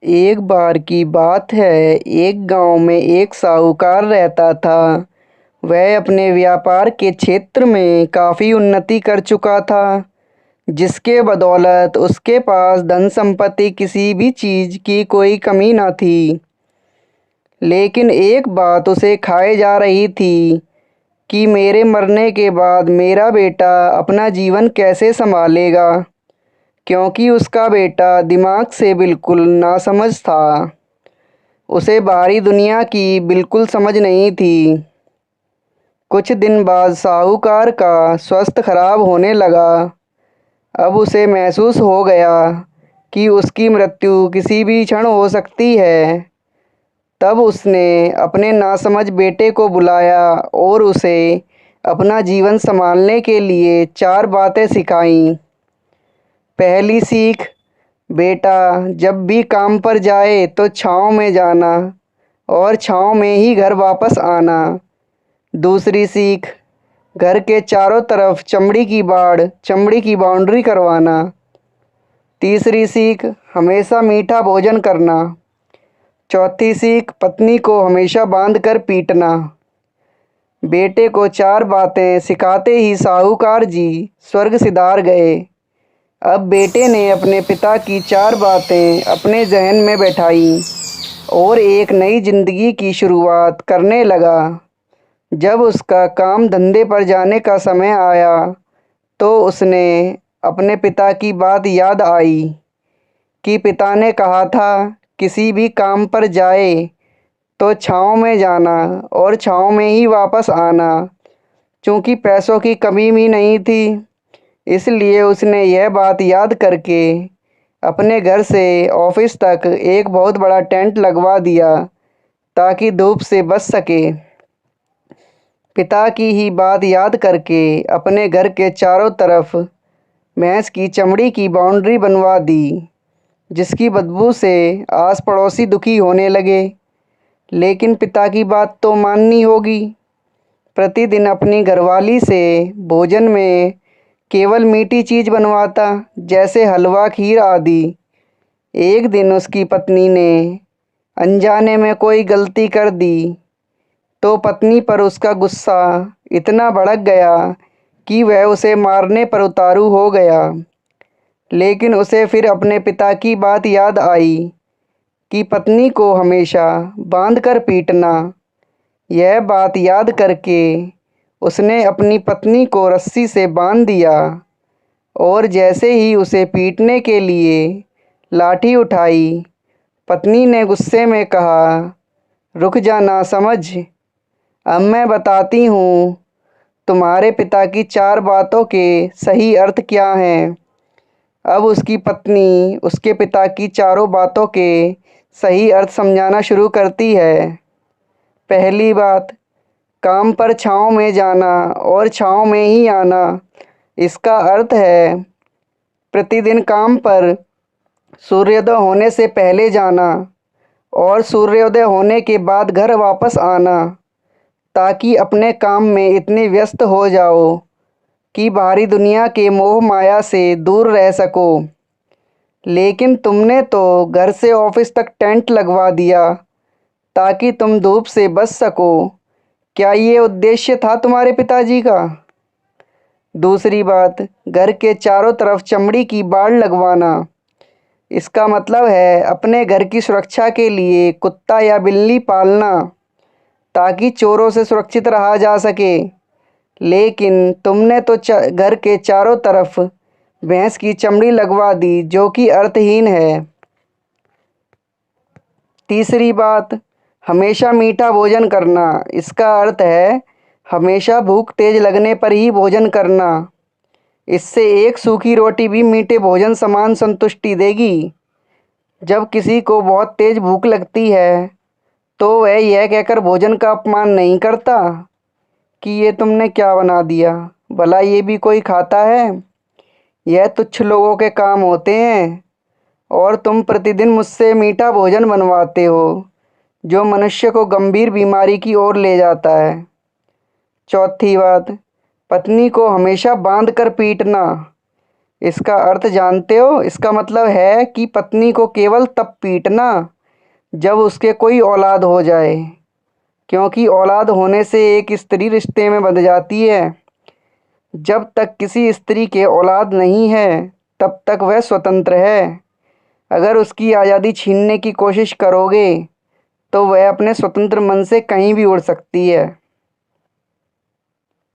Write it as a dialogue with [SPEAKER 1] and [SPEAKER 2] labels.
[SPEAKER 1] एक बार की बात है, एक गांव में एक साहूकार रहता था। वह अपने व्यापार के क्षेत्र में काफ़ी उन्नति कर चुका था, जिसके बदौलत उसके पास धन संपत्ति किसी भी चीज़ की कोई कमी न थी। लेकिन एक बात उसे खाए जा रही थी कि मेरे मरने के बाद मेरा बेटा अपना जीवन कैसे संभालेगा, क्योंकि उसका बेटा दिमाग से बिल्कुल नासमझ था। उसे बाहरी दुनिया की बिल्कुल समझ नहीं थी। कुछ दिन बाद साहूकार का स्वास्थ्य खराब होने लगा। अब उसे महसूस हो गया कि उसकी मृत्यु किसी भी क्षण हो सकती है। तब उसने अपने नासमझ बेटे को बुलाया और उसे अपना जीवन संभालने के लिए 4 बातें सिखाईं। पहली सीख, बेटा जब भी काम पर जाए तो छाँव में जाना और छाँव में ही घर वापस आना। दूसरी सीख, घर के चारों तरफ चमड़ी की बाउंड्री करवाना। तीसरी सीख, हमेशा मीठा भोजन करना। चौथी सीख, पत्नी को हमेशा बांध कर पीटना। बेटे को 4 बातें सिखाते ही साहूकार जी स्वर्ग सिधार गए। अब बेटे ने अपने पिता की 4 बातें अपने जहन में बैठाई और एक नई जिंदगी की शुरुआत करने लगा। जब उसका काम धंधे पर जाने का समय आया तो उसने अपने पिता की बात याद आई कि पिता ने कहा था किसी भी काम पर जाए तो छाँव में जाना और छाँव में ही वापस आना। चूँकि पैसों की कमी भी नहीं थी, इसलिए उसने यह बात याद करके अपने घर से ऑफिस तक एक बहुत बड़ा टेंट लगवा दिया ताकि धूप से बच सके। पिता की ही बात याद करके अपने घर के चारों तरफ भैंस की चमड़ी की बाउंड्री बनवा दी, जिसकी बदबू से आस पड़ोसी दुखी होने लगे। लेकिन पिता की बात तो माननी होगी। प्रतिदिन अपनी घरवाली से भोजन में केवल मीठी चीज़ बनवाता, जैसे हलवा, खीर आदि। एक दिन उसकी पत्नी ने अनजाने में कोई गलती कर दी तो पत्नी पर उसका गुस्सा इतना भड़क गया कि वह उसे मारने पर उतारू हो गया। लेकिन उसे फिर अपने पिता की बात याद आई कि पत्नी को हमेशा बांध कर पीटना। यह बात याद करके उसने अपनी पत्नी को रस्सी से बांध दिया और जैसे ही उसे पीटने के लिए लाठी उठाई, पत्नी ने गुस्से में कहा, रुक जा नासमझ, अब मैं बताती हूँ तुम्हारे पिता की 4 बातों के सही अर्थ क्या हैं। अब उसकी पत्नी उसके पिता की चारों बातों के सही अर्थ समझाना शुरू करती है। पहली बात, काम पर छाँव में जाना और छाँव में ही आना। इसका अर्थ है प्रतिदिन काम पर सूर्योदय होने से पहले जाना और सूर्योदय होने के बाद घर वापस आना, ताकि अपने काम में इतने व्यस्त हो जाओ कि बाहरी दुनिया के मोह माया से दूर रह सको। लेकिन तुमने तो घर से ऑफिस तक टेंट लगवा दिया ताकि तुम धूप से बच सको। क्या ये उद्देश्य था तुम्हारे पिताजी का? दूसरी बात, घर के चारों तरफ चमड़ी की बाड़ लगवाना। इसका मतलब है अपने घर की सुरक्षा के लिए कुत्ता या बिल्ली पालना, ताकि चोरों से सुरक्षित रहा जा सके। लेकिन तुमने तो घर के चारों तरफ भैंस की चमड़ी लगवा दी, जो कि अर्थहीन है। तीसरी बात, हमेशा मीठा भोजन करना। इसका अर्थ है हमेशा भूख तेज लगने पर ही भोजन करना। इससे एक सूखी रोटी भी मीठे भोजन समान संतुष्टि देगी। जब किसी को बहुत तेज भूख लगती है तो वह यह कहकर भोजन का अपमान नहीं करता कि ये तुमने क्या बना दिया, भला ये भी कोई खाता है। यह तुच्छ लोगों के काम होते हैं और तुम प्रतिदिन मुझसे मीठा भोजन बनवाते हो, जो मनुष्य को गंभीर बीमारी की ओर ले जाता है। चौथी बात, पत्नी को हमेशा बांध कर पीटना। इसका अर्थ जानते हो? इसका मतलब है कि पत्नी को केवल तब पीटना जब उसके कोई औलाद हो जाए, क्योंकि औलाद होने से एक स्त्री रिश्ते में बंध जाती है। जब तक किसी स्त्री के औलाद नहीं है तब तक वह स्वतंत्र है। अगर उसकी आज़ादी छीनने की कोशिश करोगे तो वह अपने स्वतंत्र मन से कहीं भी उड़ सकती है।